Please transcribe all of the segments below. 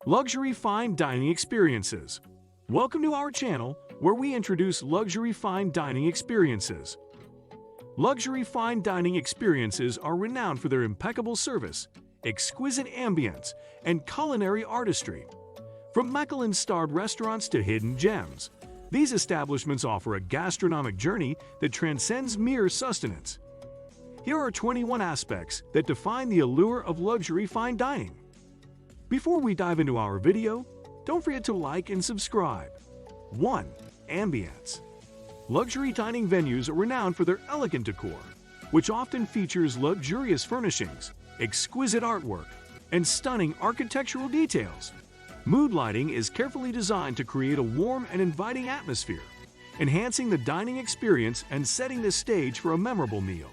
Luxury fine dining experiences. Welcome to our channel where we introduce luxury fine dining experiences. Luxury fine dining experiences are renowned for their impeccable service, exquisite ambience, and culinary artistry. From Michelin-starred restaurants to hidden gems, these establishments offer a gastronomic journey that transcends mere sustenance. Here are 21 aspects that define the allure of luxury fine dining. Before we dive into our video, don't forget to like and subscribe. 1. Ambience. Luxury dining venues are renowned for their elegant decor, which often features luxurious furnishings, exquisite artwork, and stunning architectural details. Mood lighting is carefully designed to create a warm and inviting atmosphere, enhancing the dining experience and setting the stage for a memorable meal.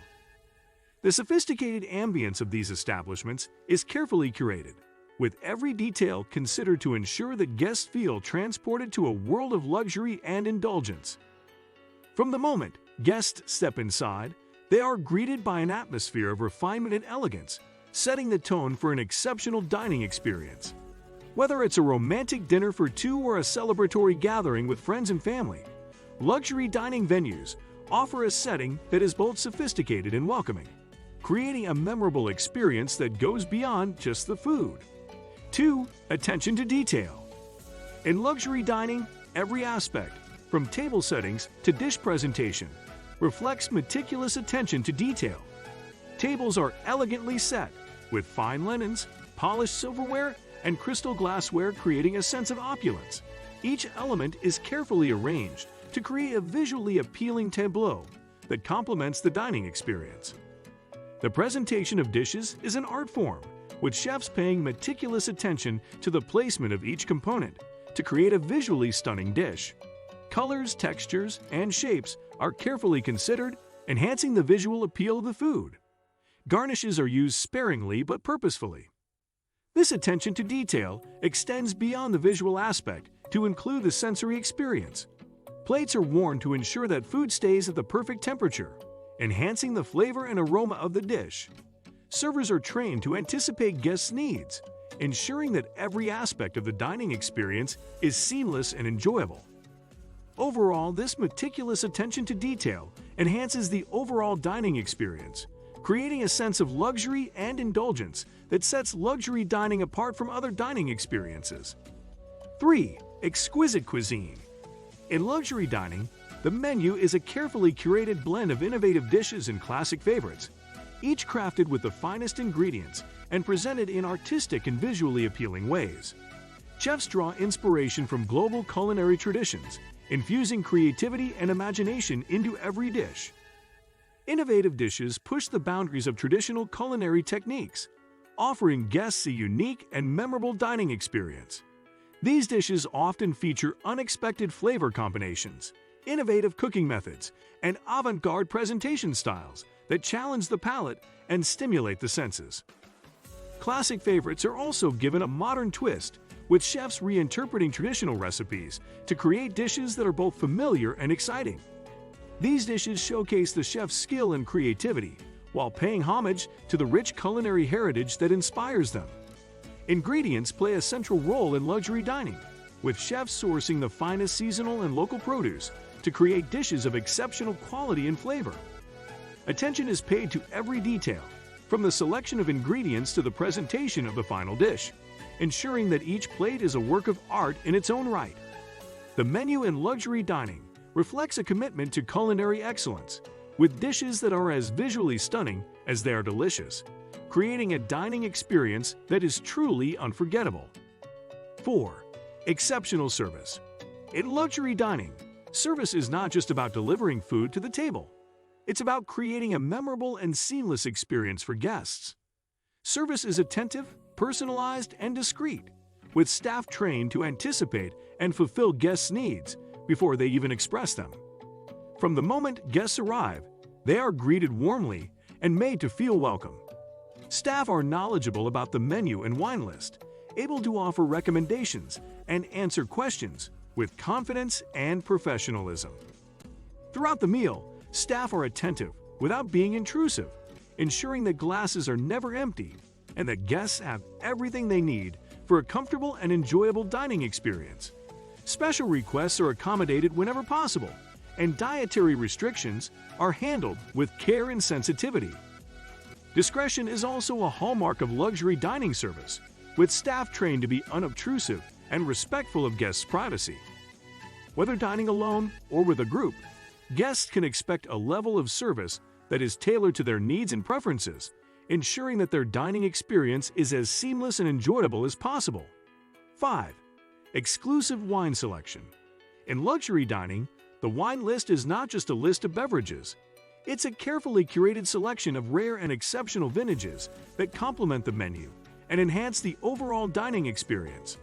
The sophisticated ambience of these establishments is carefully curated, with every detail considered to ensure that guests feel transported to a world of luxury and indulgence. From the moment guests step inside, they are greeted by an atmosphere of refinement and elegance, setting the tone for an exceptional dining experience. Whether it's a romantic dinner for two or a celebratory gathering with friends and family, luxury dining venues offer a setting that is both sophisticated and welcoming, creating a memorable experience that goes beyond just the food. 2. Attention to detail. In luxury dining, every aspect, from table settings to dish presentation, reflects meticulous attention to detail. Tables are elegantly set, with fine linens, polished silverware, and crystal glassware creating a sense of opulence. Each element is carefully arranged to create a visually appealing tableau that complements the dining experience. The presentation of dishes is an art form, with chefs paying meticulous attention to the placement of each component to create a visually stunning dish. Colors, textures, and shapes are carefully considered, enhancing the visual appeal of the food. Garnishes are used sparingly but purposefully. This attention to detail extends beyond the visual aspect to include the sensory experience. Plates are worn to ensure that food stays at the perfect temperature, enhancing the flavor and aroma of the dish. Servers are trained to anticipate guests' needs, ensuring that every aspect of the dining experience is seamless and enjoyable. Overall, this meticulous attention to detail enhances the overall dining experience, creating a sense of luxury and indulgence that sets luxury dining apart from other dining experiences. 3. Exquisite cuisine. In luxury dining, the menu is a carefully curated blend of innovative dishes and classic favorites, each crafted with the finest ingredients and presented in artistic and visually appealing ways. Chefs draw inspiration from global culinary traditions, infusing creativity and imagination into every dish. Innovative dishes push the boundaries of traditional culinary techniques, offering guests a unique and memorable dining experience. These dishes often feature unexpected flavor combinations, innovative cooking methods, and avant-garde presentation styles that challenge the palate and stimulate the senses. Classic favorites are also given a modern twist, with chefs reinterpreting traditional recipes to create dishes that are both familiar and exciting. These dishes showcase the chef's skill and creativity, while paying homage to the rich culinary heritage that inspires them. Ingredients play a central role in luxury dining, with chefs sourcing the finest seasonal and local produce to create dishes of exceptional quality and flavor. Attention is paid to every detail, from the selection of ingredients to the presentation of the final dish, ensuring that each plate is a work of art in its own right. The menu in luxury dining reflects a commitment to culinary excellence, with dishes that are as visually stunning as they are delicious, creating a dining experience that is truly unforgettable. 4. Exceptional service. In luxury dining, service is not just about delivering food to the table. It's about creating a memorable and seamless experience for guests. Service is attentive, personalized, and discreet, with staff trained to anticipate and fulfill guests' needs before they even express them. From the moment guests arrive, they are greeted warmly and made to feel welcome. Staff are knowledgeable about the menu and wine list, able to offer recommendations and answer questions with confidence and professionalism. Throughout the meal, staff are attentive without being intrusive, ensuring that glasses are never empty and that guests have everything they need for a comfortable and enjoyable dining experience. Special requests are accommodated whenever possible, and dietary restrictions are handled with care and sensitivity. Discretion is also a hallmark of luxury dining service, with staff trained to be unobtrusive and respectful of guests' privacy. Whether dining alone or with a group, guests can expect a level of service that is tailored to their needs and preferences, ensuring that their dining experience is as seamless and enjoyable as possible. 5. Exclusive wine selection. In luxury dining, the wine list is not just a list of beverages. It's a carefully curated selection of rare and exceptional vintages that complement the menu and enhance the overall dining experience.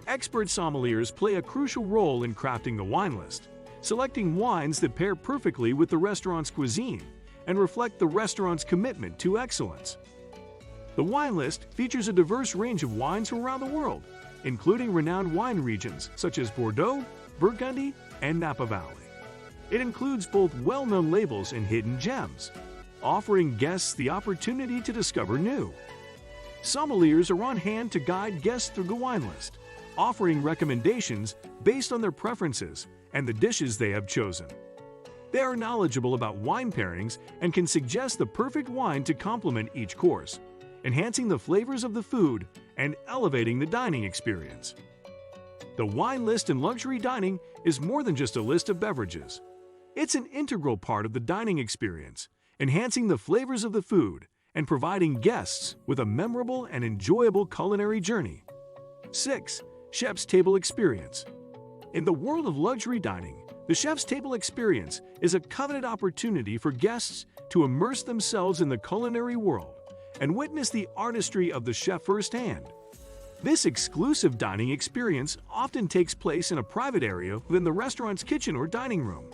Expert sommeliers play a crucial role in crafting the wine list, selecting wines that pair perfectly with the restaurant's cuisine and reflect the restaurant's commitment to excellence. The wine list features a diverse range of wines from around the world, including renowned wine regions such as Bordeaux, Burgundy, and Napa Valley. It includes both well-known labels and hidden gems, offering guests the opportunity to discover new. Sommeliers are on hand to guide guests through the wine list, offering recommendations based on their preferences and the dishes they have chosen. They are knowledgeable about wine pairings and can suggest the perfect wine to complement each course, enhancing the flavors of the food and elevating the dining experience. The wine list in luxury dining is more than just a list of beverages. It's an integral part of the dining experience, enhancing the flavors of the food and providing guests with a memorable and enjoyable culinary journey. 6. Chef's Table Experience. In the world of luxury dining, the chef's table experience is a coveted opportunity for guests to immerse themselves in the culinary world and witness the artistry of the chef firsthand. This exclusive dining experience often takes place in a private area within the restaurant's kitchen or dining room,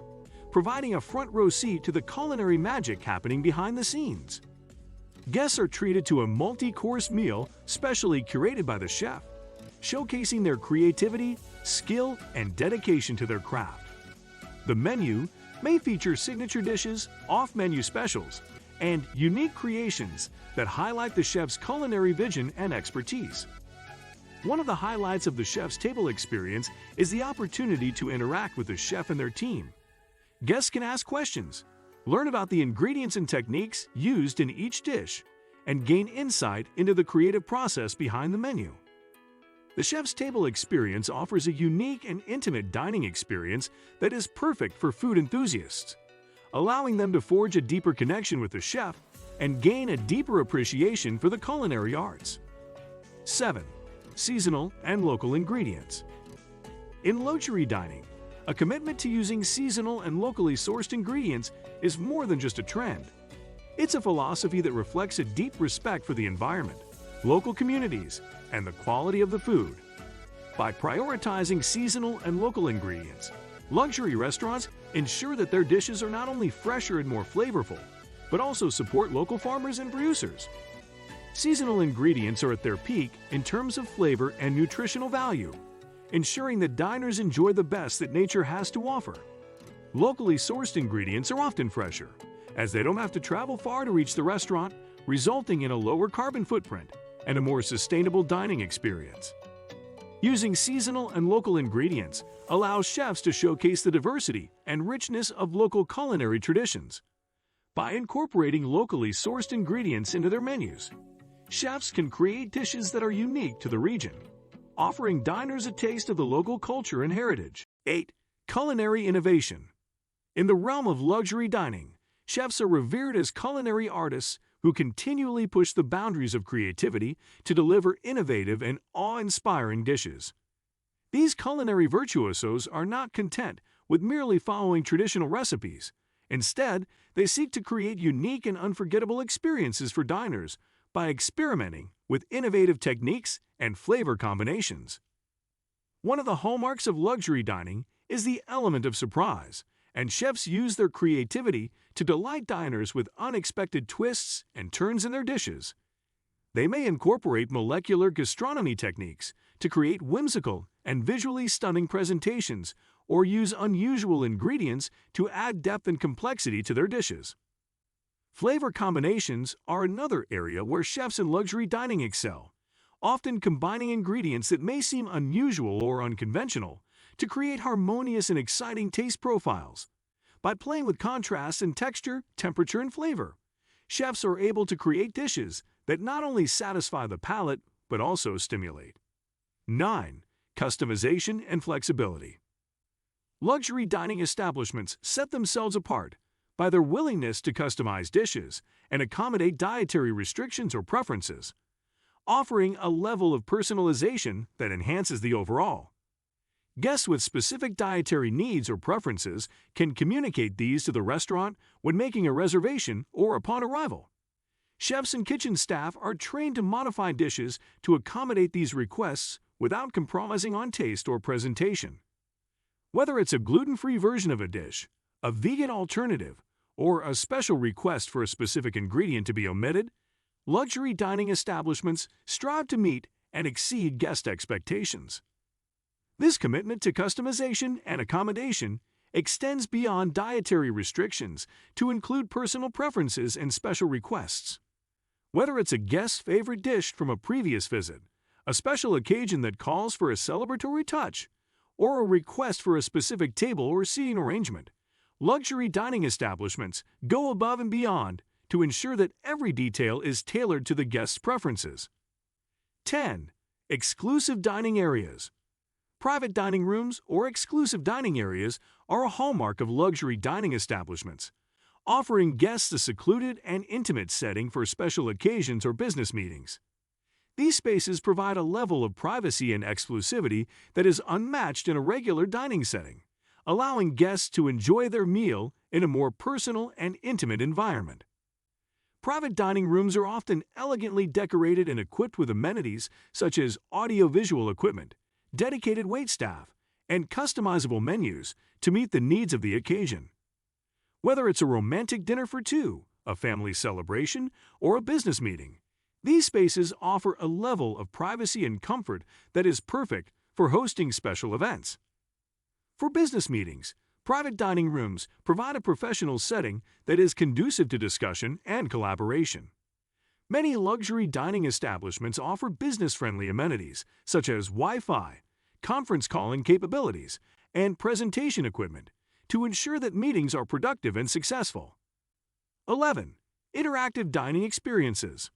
providing a front-row seat to the culinary magic happening behind the scenes. Guests are treated to a multi-course meal specially curated by the chef, showcasing their creativity, skill, and dedication to their craft. The menu may feature signature dishes, off-menu specials, and unique creations that highlight the chef's culinary vision and expertise. One of the highlights of the chef's table experience is the opportunity to interact with the chef and their team. Guests can ask questions, learn about the ingredients and techniques used in each dish, and gain insight into the creative process behind the menu. The chef's table experience offers a unique and intimate dining experience that is perfect for food enthusiasts, allowing them to forge a deeper connection with the chef and gain a deeper appreciation for the culinary arts. 7. Seasonal and local ingredients. In luxury dining, a commitment to using seasonal and locally sourced ingredients is more than just a trend. It's a philosophy that reflects a deep respect for the environment, local communities, and the quality of the food. By prioritizing seasonal and local ingredients, luxury restaurants ensure that their dishes are not only fresher and more flavorful, but also support local farmers and producers. Seasonal ingredients are at their peak in terms of flavor and nutritional value, ensuring that diners enjoy the best that nature has to offer. Locally sourced ingredients are often fresher, as they don't have to travel far to reach the restaurant, resulting in a lower carbon footprint and a more sustainable dining experience. Using seasonal and local ingredients allows chefs to showcase the diversity and richness of local culinary traditions. By incorporating locally sourced ingredients into their menus, chefs can create dishes that are unique to the region, offering diners a taste of the local culture and heritage. 8. Culinary innovation. In the realm of luxury dining, chefs are revered as culinary artists who continually push the boundaries of creativity to deliver innovative and awe-inspiring dishes. These culinary virtuosos are not content with merely following traditional recipes. Instead, they seek to create unique and unforgettable experiences for diners by experimenting with innovative techniques and flavor combinations. One of the hallmarks of luxury dining is the element of surprise, and chefs use their creativity to delight diners with unexpected twists and turns in their dishes. They may incorporate molecular gastronomy techniques to create whimsical and visually stunning presentations, or use unusual ingredients to add depth and complexity to their dishes. Flavor combinations are another area where chefs in luxury dining excel, often combining ingredients that may seem unusual or unconventional to create harmonious and exciting taste profiles. By playing with contrasts in texture, temperature, and flavor, chefs are able to create dishes that not only satisfy the palate but also stimulate. 9. Customization and flexibility. Luxury dining establishments set themselves apart by their willingness to customize dishes and accommodate dietary restrictions or preferences, offering a level of personalization that enhances the overall. Guests with specific dietary needs or preferences can communicate these to the restaurant when making a reservation or upon arrival. Chefs and kitchen staff are trained to modify dishes to accommodate these requests without compromising on taste or presentation. Whether it's a gluten-free version of a dish, a vegan alternative, or a special request for a specific ingredient to be omitted, luxury dining establishments strive to meet and exceed guest expectations. This commitment to customization and accommodation extends beyond dietary restrictions to include personal preferences and special requests. Whether it's a guest's favorite dish from a previous visit, a special occasion that calls for a celebratory touch, or a request for a specific table or seating arrangement, luxury dining establishments go above and beyond to ensure that every detail is tailored to the guest's preferences. 10. Exclusive dining areas. Private dining rooms or exclusive dining areas are a hallmark of luxury dining establishments, offering guests a secluded and intimate setting for special occasions or business meetings. These spaces provide a level of privacy and exclusivity that is unmatched in a regular dining setting, allowing guests to enjoy their meal in a more personal and intimate environment. Private dining rooms are often elegantly decorated and equipped with amenities such as audiovisual equipment, dedicated waitstaff, and customizable menus to meet the needs of the occasion. Whether it's a romantic dinner for two, a family celebration, or a business meeting, these spaces offer a level of privacy and comfort that is perfect for hosting special events. For business meetings, private dining rooms provide a professional setting that is conducive to discussion and collaboration. Many luxury dining establishments offer business-friendly amenities such as Wi-Fi, conference calling capabilities, and presentation equipment to ensure that meetings are productive and successful. 11. Interactive dining experiences.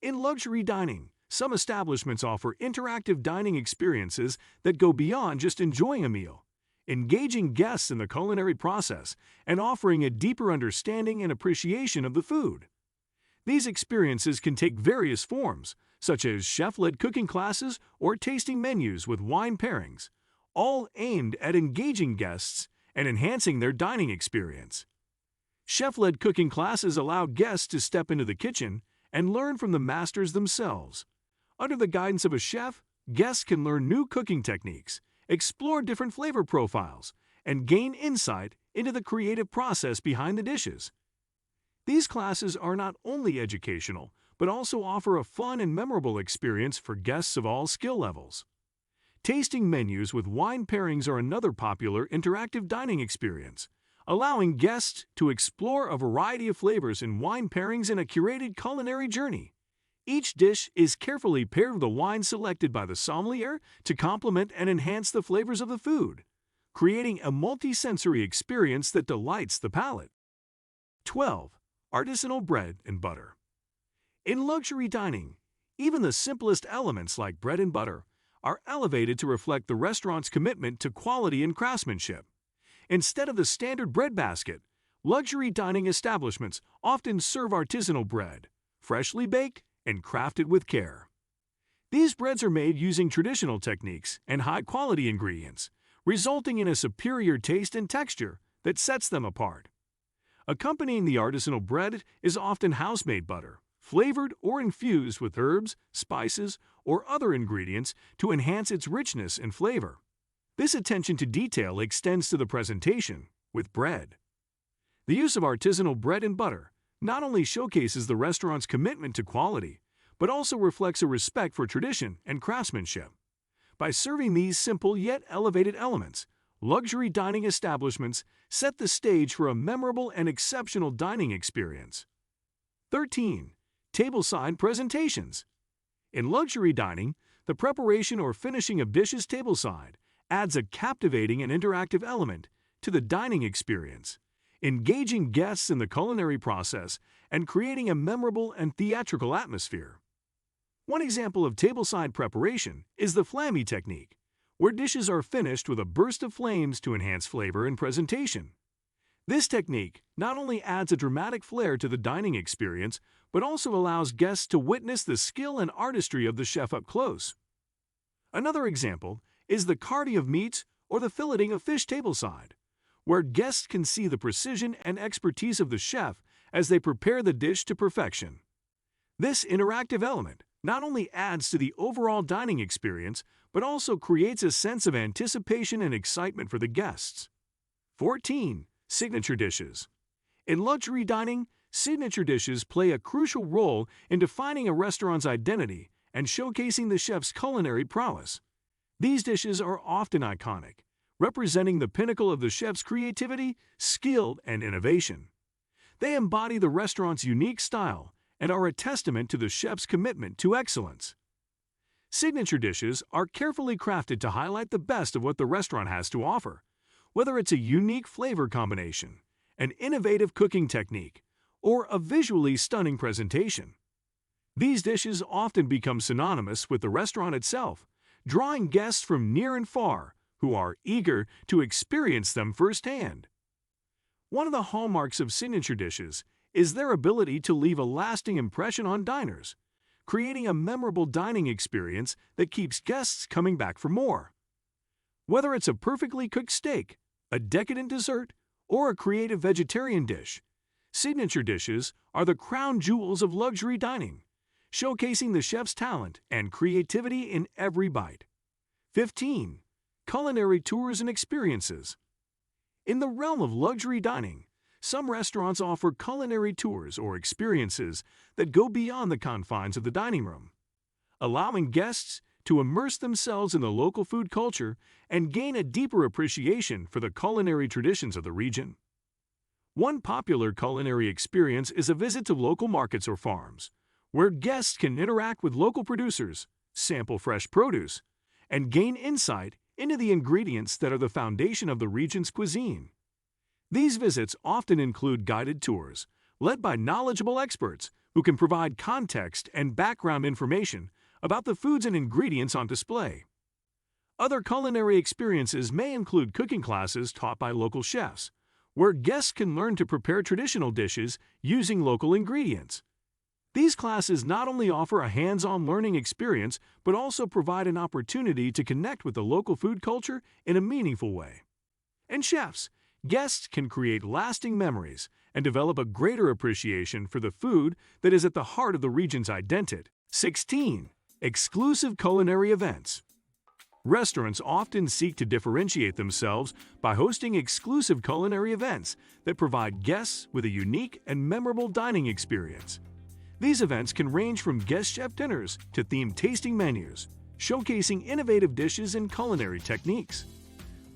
In luxury dining, some establishments offer interactive dining experiences that go beyond just enjoying a meal, engaging guests in the culinary process and offering a deeper understanding and appreciation of the food. These experiences can take various forms, such as chef-led cooking classes or tasting menus with wine pairings, all aimed at engaging guests and enhancing their dining experience. Chef-led cooking classes allow guests to step into the kitchen and learn from the masters themselves. Under the guidance of a chef, guests can learn new cooking techniques, explore different flavor profiles, and gain insight into the creative process behind the dishes. These classes are not only educational, but also offer a fun and memorable experience for guests of all skill levels. Tasting menus with wine pairings are another popular interactive dining experience, allowing guests to explore a variety of flavors in wine pairings in a curated culinary journey. Each dish is carefully paired with a wine selected by the sommelier to complement and enhance the flavors of the food, creating a multi-sensory experience that delights the palate. 12. Artisanal bread and butter. In luxury dining, even the simplest elements like bread and butter are elevated to reflect the restaurant's commitment to quality and craftsmanship. Instead of the standard bread basket, luxury dining establishments often serve artisanal bread, freshly baked and crafted with care. These breads are made using traditional techniques and high-quality ingredients, resulting in a superior taste and texture that sets them apart. Accompanying the artisanal bread is often house-made butter, flavored or infused with herbs, spices, or other ingredients to enhance its richness and flavor. This attention to detail extends to the presentation with bread. The use of artisanal bread and butter not only showcases the restaurant's commitment to quality, but also reflects a respect for tradition and craftsmanship. By serving these simple yet elevated elements, luxury dining establishments set the stage for a memorable and exceptional dining experience. 13. Tableside presentations. In luxury dining, the preparation or finishing of dishes tableside adds a captivating and interactive element to the dining experience, engaging guests in the culinary process and creating a memorable and theatrical atmosphere. One example of tableside preparation is the flambe technique, where dishes are finished with a burst of flames to enhance flavor and presentation. This technique not only adds a dramatic flair to the dining experience, but also allows guests to witness the skill and artistry of the chef up close. Another example is the cardi of meats or the filleting of fish tableside, where guests can see the precision and expertise of the chef as they prepare the dish to perfection. This interactive element not only adds to the overall dining experience, but also creates a sense of anticipation and excitement for the guests. 14. Signature dishes. In luxury dining, signature dishes play a crucial role in defining a restaurant's identity and showcasing the chef's culinary prowess. These dishes are often iconic, representing the pinnacle of the chef's creativity, skill, and innovation. They embody the restaurant's unique style and are a testament to the chef's commitment to excellence. Signature dishes are carefully crafted to highlight the best of what the restaurant has to offer, whether it's a unique flavor combination, an innovative cooking technique, or a visually stunning presentation. These dishes often become synonymous with the restaurant itself, drawing guests from near and far who are eager to experience them firsthand. One of the hallmarks of signature dishes is their ability to leave a lasting impression on diners, creating a memorable dining experience that keeps guests coming back for more. Whether it's a perfectly cooked steak, a decadent dessert, or a creative vegetarian dish, signature dishes are the crown jewels of luxury dining, showcasing the chef's talent and creativity in every bite. 15. Culinary tours and experiences. In the realm of luxury dining, some restaurants offer culinary tours or experiences that go beyond the confines of the dining room, allowing guests to immerse themselves in the local food culture and gain a deeper appreciation for the culinary traditions of the region. One popular culinary experience is a visit to local markets or farms, where guests can interact with local producers, sample fresh produce, and gain insight into the ingredients that are the foundation of the region's cuisine. These visits often include guided tours, led by knowledgeable experts who can provide context and background information about the foods and ingredients on display. Other culinary experiences may include cooking classes taught by local chefs, where guests can learn to prepare traditional dishes using local ingredients. These classes not only offer a hands-on learning experience, but also provide an opportunity to connect with the local food culture in a meaningful way. And chefs, guests can create lasting memories and develop a greater appreciation for the food that is at the heart of the region's identity. 16. Exclusive culinary events. Restaurants often seek to differentiate themselves by hosting exclusive culinary events that provide guests with a unique and memorable dining experience. These events can range from guest chef dinners to themed tasting menus, showcasing innovative dishes and culinary techniques.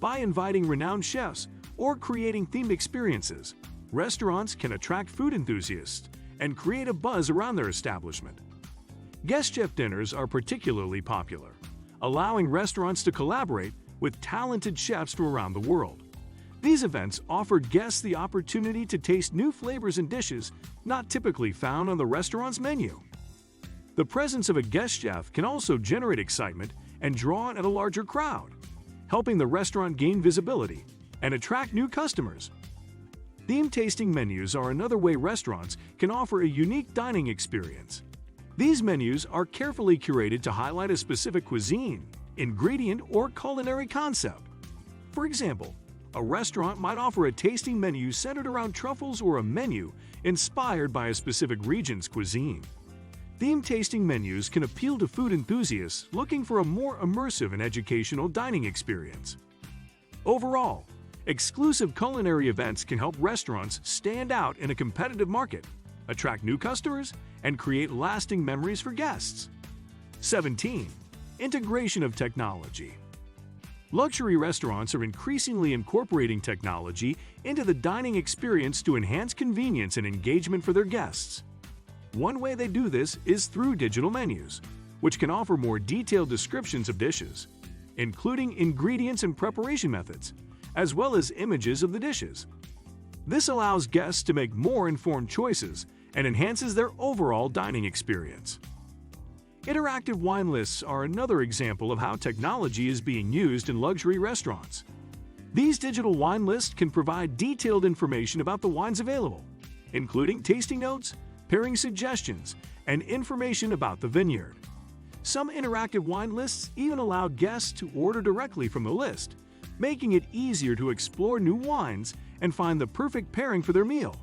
By inviting renowned chefs or creating themed experiences, restaurants can attract food enthusiasts and create a buzz around their establishment. Guest chef dinners are particularly popular, allowing restaurants to collaborate with talented chefs from around the world. These events offer guests the opportunity to taste new flavors and dishes not typically found on the restaurant's menu. The presence of a guest chef can also generate excitement and draw in a larger crowd, helping the restaurant gain visibility and attract new customers. Theme tasting menus are another way restaurants can offer a unique dining experience. These menus are carefully curated to highlight a specific cuisine, ingredient, or culinary concept. For example, a restaurant might offer a tasting menu centered around truffles or a menu inspired by a specific region's cuisine. Theme tasting menus can appeal to food enthusiasts looking for a more immersive and educational dining experience. Overall, exclusive culinary events can help restaurants stand out in a competitive market, attract new customers, and create lasting memories for guests. 17. Integration of technology. Luxury restaurants are increasingly incorporating technology into the dining experience to enhance convenience and engagement for their guests. One way they do this is through digital menus, which can offer more detailed descriptions of dishes, including ingredients and preparation methods, as well as images of the dishes. This allows guests to make more informed choices and enhances their overall dining experience. Interactive wine lists are another example of how technology is being used in luxury restaurants. These digital wine lists can provide detailed information about the wines available, including tasting notes, pairing suggestions, and information about the vineyard. Some interactive wine lists even allow guests to order directly from the list, making it easier to explore new wines and find the perfect pairing for their meal.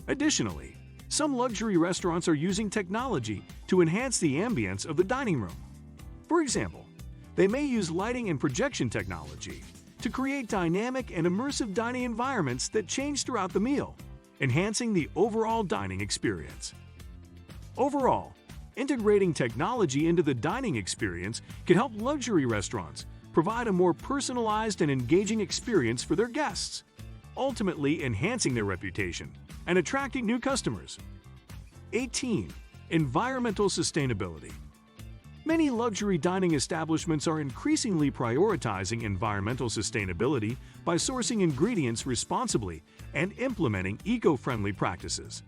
Additionally, some luxury restaurants are using technology to enhance the ambience of the dining room. For example, they may use lighting and projection technology to create dynamic and immersive dining environments that change throughout the meal, enhancing the overall dining experience. Overall, integrating technology into the dining experience can help luxury restaurants provide a more personalized and engaging experience for their guests, ultimately enhancing their reputation and attracting new customers. 18. Environmental sustainability. Many luxury dining establishments are increasingly prioritizing environmental sustainability by sourcing ingredients responsibly and implementing eco-friendly practices.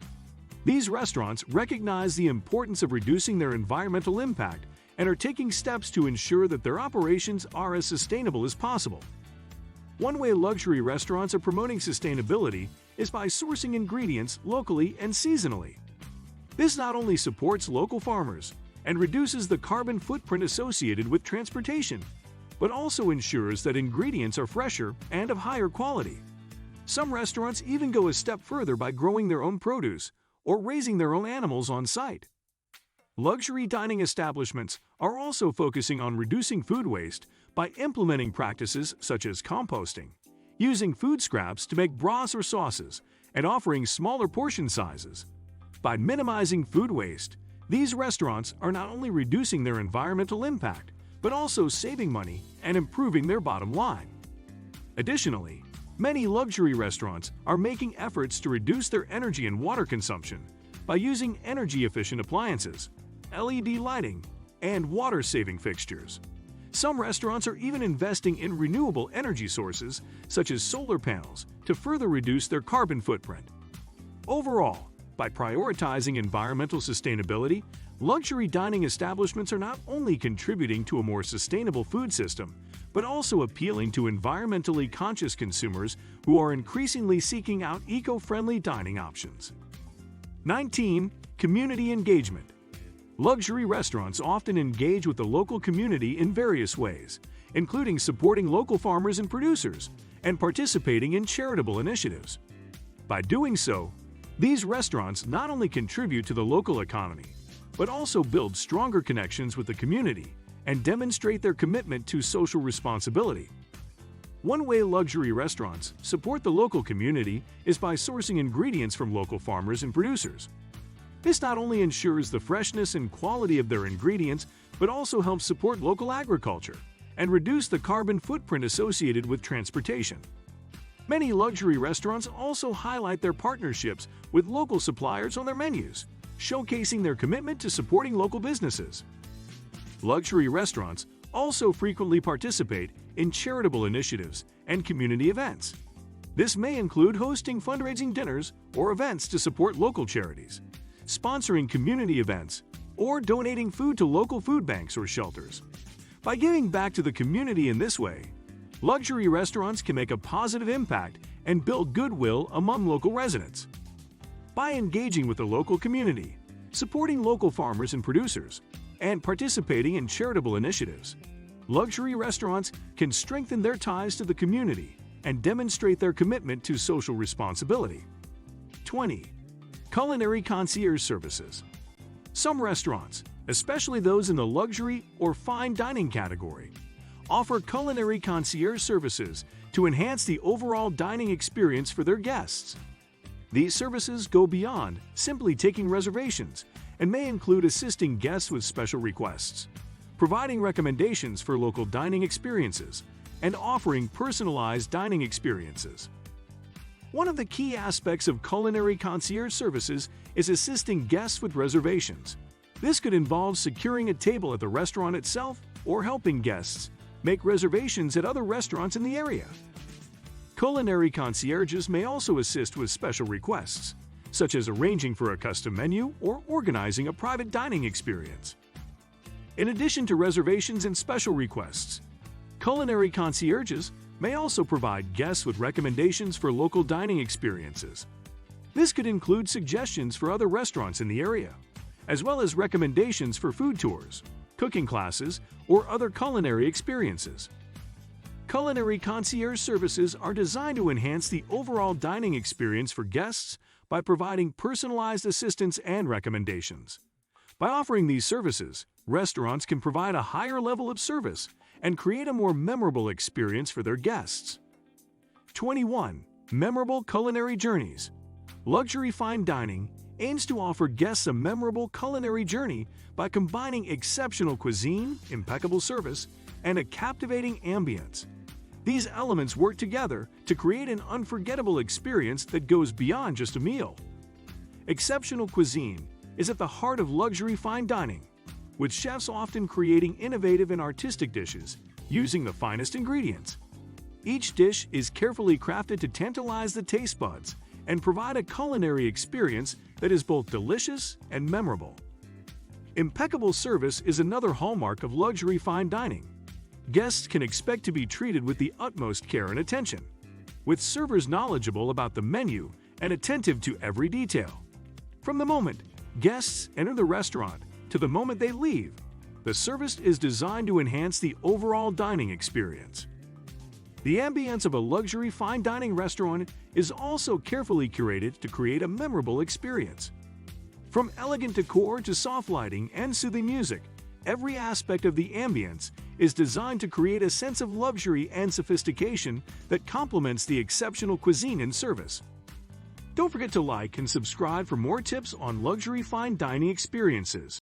These restaurants recognize the importance of reducing their environmental impact and are taking steps to ensure that their operations are as sustainable as possible. One way luxury restaurants are promoting sustainability is by sourcing ingredients locally and seasonally. This not only supports local farmers and reduces the carbon footprint associated with transportation, but also ensures that ingredients are fresher and of higher quality. Some restaurants even go a step further by growing their own produce or raising their own animals on site. Luxury dining establishments are also focusing on reducing food waste by implementing practices such as composting, using food scraps to make broths or sauces, and offering smaller portion sizes. By minimizing food waste, these restaurants are not only reducing their environmental impact, but also saving money and improving their bottom line. Additionally, many luxury restaurants are making efforts to reduce their energy and water consumption by using energy-efficient appliances, LED lighting, and water-saving fixtures. Some restaurants are even investing in renewable energy sources, such as solar panels, to further reduce their carbon footprint. Overall, by prioritizing environmental sustainability, luxury dining establishments are not only contributing to a more sustainable food system, but also appealing to environmentally conscious consumers who are increasingly seeking out eco-friendly dining options. 19. Community engagement. Luxury restaurants often engage with the local community in various ways, including supporting local farmers and producers and participating in charitable initiatives. By doing so, these restaurants not only contribute to the local economy, but also build stronger connections with the community and demonstrate their commitment to social responsibility. One way luxury restaurants support the local community is by sourcing ingredients from local farmers and producers. This not only ensures the freshness and quality of their ingredients, but also helps support local agriculture and reduce the carbon footprint associated with transportation. Many luxury restaurants also highlight their partnerships with local suppliers on their menus, showcasing their commitment to supporting local businesses. Luxury restaurants also frequently participate in charitable initiatives and community events. This may include hosting fundraising dinners or events to support local charities, sponsoring community events, or donating food to local food banks or shelters. By giving back to the community in this way, luxury restaurants can make a positive impact and build goodwill among local residents. By engaging with the local community, supporting local farmers and producers, and participating in charitable initiatives, luxury restaurants can strengthen their ties to the community and demonstrate their commitment to social responsibility. 20. Culinary concierge services. Some restaurants, especially those in the luxury or fine dining category, offer culinary concierge services to enhance the overall dining experience for their guests. These services go beyond simply taking reservations and may include assisting guests with special requests, providing recommendations for local dining experiences, and offering personalized dining experiences. One of the key aspects of culinary concierge services is assisting guests with reservations. This could involve securing a table at the restaurant itself or helping guests make reservations at other restaurants in the area. Culinary concierges may also assist with special requests, such as arranging for a custom menu or organizing a private dining experience. In addition to reservations and special requests, culinary concierges may also provide guests with recommendations for local dining experiences. This could include suggestions for other restaurants in the area, as well as recommendations for food tours, cooking classes, or other culinary experiences. Culinary concierge services are designed to enhance the overall dining experience for guests by providing personalized assistance and recommendations. By offering these services, restaurants can provide a higher level of service and create a more memorable experience for their guests. 21. Memorable culinary journeys. Luxury fine dining aims to offer guests a memorable culinary journey by combining exceptional cuisine, impeccable service, and a captivating ambience. These elements work together to create an unforgettable experience that goes beyond just a meal. Exceptional cuisine is at the heart of luxury fine dining, with chefs often creating innovative and artistic dishes using the finest ingredients. Each dish is carefully crafted to tantalize the taste buds and provide a culinary experience that is both delicious and memorable. Impeccable service is another hallmark of luxury fine dining. Guests can expect to be treated with the utmost care and attention, with servers knowledgeable about the menu and attentive to every detail. From the moment guests enter the restaurant to the moment they leave, the service is designed to enhance the overall dining experience. The ambience of a luxury fine dining restaurant is also carefully curated to create a memorable experience. From elegant decor to soft lighting and soothing music, every aspect of the ambience is designed to create a sense of luxury and sophistication that complements the exceptional cuisine and service. Don't forget to like and subscribe for more tips on luxury fine dining experiences.